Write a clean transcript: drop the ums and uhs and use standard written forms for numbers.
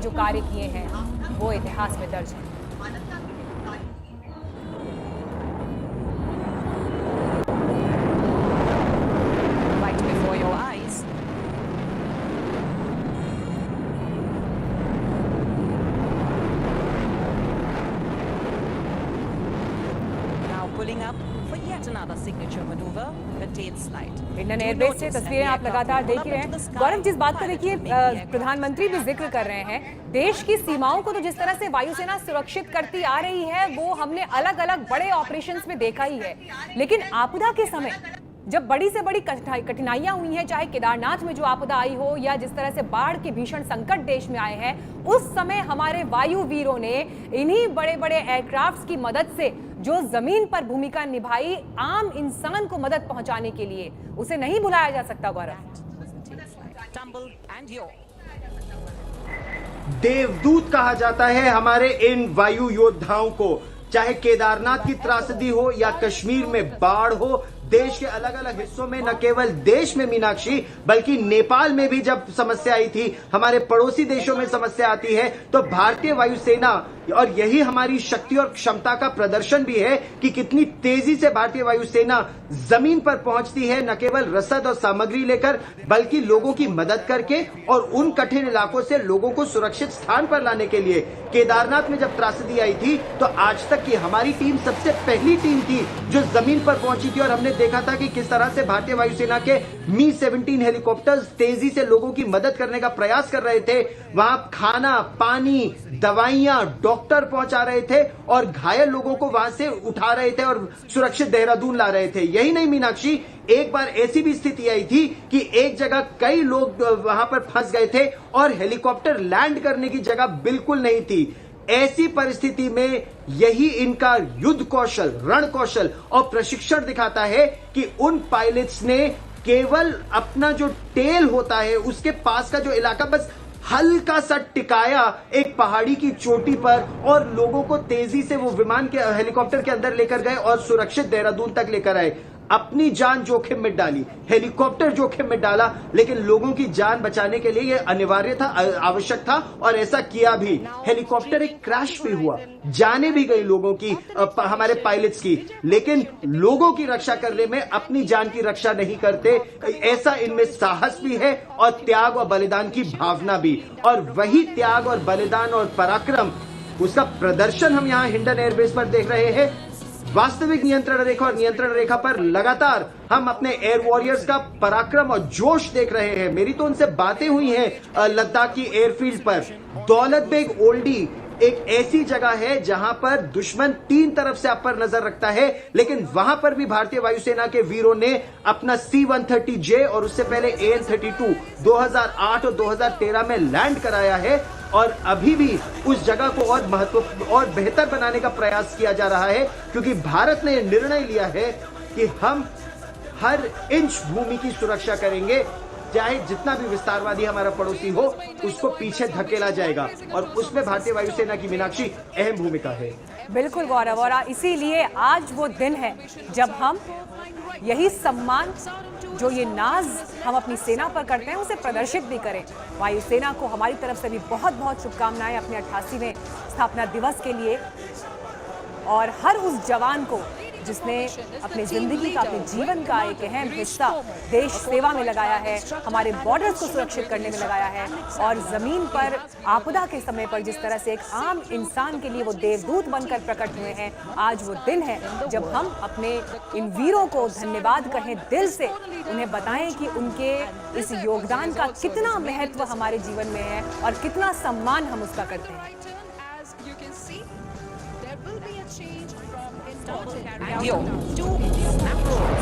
जो कार्य किए हैं वो इतिहास में दर्ज है। Right before your eyes. Now pulling up for yet another signature maneuver, the tail slide. Indian airbase से तस्वीरें आप लगातार देख ही रहे हैं। गौरव, जिस बात का देखिए प्रधानमंत्री भी जिक्र कर रहे हैं, देश की सीमाओं को तो जिस तरह से वायुसेना सुरक्षित करती आ रही है वो हमने अलग अलग बड़े ऑपरेशंस में देखा ही है। लेकिन आपदा के समय जब बड़ी से बड़ी कठिनाइयां हुई हैं, चाहे केदारनाथ में जो आपदा आई हो या जिस तरह से बाढ़ के भीषण संकट देश में आए हैं, उस समय हमारे वायु वीरों ने इन्हीं बड़े बड़े एयरक्राफ्ट्स की मदद से जो जमीन पर भूमिका निभाई आम इंसान को मदद पहुंचाने के लिए, उसे नहीं भुलाया जा सकता। गौरव, देवदूत कहा जाता है हमारे इन वायु योद्धाओं को, चाहे केदारनाथ की त्रासदी हो या कश्मीर में बाढ़ हो। देश के अलग अलग हिस्सों में, न केवल देश में मीनाक्षी, बल्कि नेपाल में भी जब समस्या आई थी, हमारे पड़ोसी देशों में समस्या आती है, तो भारतीय वायुसेना, और यही हमारी शक्ति और क्षमता का प्रदर्शन भी है कि कितनी तेजी से भारतीय वायुसेना जमीन पर पहुंचती है, न केवल रसद और सामग्री लेकर बल्कि लोगों की मदद करके और उन कठिन इलाकों से लोगों को सुरक्षित स्थान पर लाने के लिए। केदारनाथ में जब त्रासदी आई थी तो आज तक की हमारी टीम सबसे पहली टीम थी जो जमीन पर पहुंची थी, और हमने देखा था कि किस तरह से भारतीय वायुसेना के मी-17 हेलीकॉप्टर्स तेजी से लोगों की मदद करने का प्रयास कर रहे थे। वहां खाना, पानी, दवाइयां, डॉक्टर पहुंचा रहे थे और घायल लोगों को वहां से उठा रहे थे और सुरक्षित देहरादून ला रहे थे। यही नहीं मीनाक्षी, एक बार ऐसी भी स्थिति आई थी कि एक जगह कई लोग वहां पर फंस गए थे और हेलीकॉप्टर लैंड करने की जगह बिल्कुल नहीं थी। ऐसी परिस्थिति में यही इनका युद्ध कौशल, रण कौशल और प्रशिक्षण दिखाता है कि उन पायलट्स ने केवल अपना जो टेल होता है उसके पास का जो इलाका बस हल्का सा टिकाया एक पहाड़ी की चोटी पर, और लोगों को तेजी से वो विमान के हेलीकॉप्टर के अंदर लेकर गए और सुरक्षित देहरादून तक लेकर आए। अपनी जान जोखिम में डाली, हेलीकॉप्टर जोखिम में डाला, लेकिन लोगों की जान बचाने के लिए यह अनिवार्य था, आवश्यक था, और ऐसा किया भी। हेलीकॉप्टर एक क्रैश भी हुआ, जाने भी गई लोगों की, हमारे पायलट्स की, लेकिन लोगों की रक्षा करने में अपनी जान की रक्षा नहीं करते। ऐसा इनमें साहस भी है और त्याग और बलिदान की भावना भी, और वही त्याग और बलिदान और पराक्रम, उसका प्रदर्शन हम यहाँ हिंडन एयरबेस पर देख रहे हैं। वास्तविक नियंत्रण रेखा और नियंत्रण रेखा पर लगातार हम अपने एयर वॉरियर्स का पराक्रम और जोश देख रहे हैं। मेरी तो उनसे बातें हुई हैं लद्दाख की एयरफील्ड पर। दौलत बेग ओल्डी एक ऐसी जगह है जहां पर दुश्मन 3 तरफ से आप पर नजर रखता है, लेकिन वहां पर भी भारतीय वायुसेना के वीरों ने अपना C-130J और उससे पहले AN-32 2008 और 2013 में लैंड कराया है, और अभी भी उस जगह को और महत्व और बेहतर बनाने का प्रयास किया जा रहा है, क्योंकि भारत ने निर्णय लिया है कि हम हर इंच भूमि की सुरक्षा करेंगे, चाहे जितना भी विस्तारवादी हमारा पड़ोसी हो उसको पीछे धकेला जाएगा, और उसमें भारतीय वायुसेना की मीनाक्षी अहम भूमिका है। बिल्कुल गौरव, और इसीलिए आज वो दिन है जब हम यही सम्मान, जो ये नाज हम अपनी सेना पर करते हैं, उसे प्रदर्शित भी करें। वायुसेना को हमारी तरफ से भी बहुत बहुत शुभकामनाएं अपने 88वें स्थापना दिवस के लिए, और हर उस जवान को जिसने अपनी जिंदगी का, अपने जीवन का एक अहम हिस्सा देश सेवा में लगाया है, हमारे बॉर्डर्स को सुरक्षित करने में लगाया है, और जमीन पर आपदा के समय पर जिस तरह से एक आम इंसान के लिए वो देवदूत बनकर प्रकट हुए हैं। आज वो दिन है जब हम अपने इन वीरों को धन्यवाद कहें दिल से, उन्हें बताएं कि उनके इस योगदान का कितना महत्व हमारे जीवन में है और कितना सम्मान हम उसका करते हैं। And yo, to snap roll.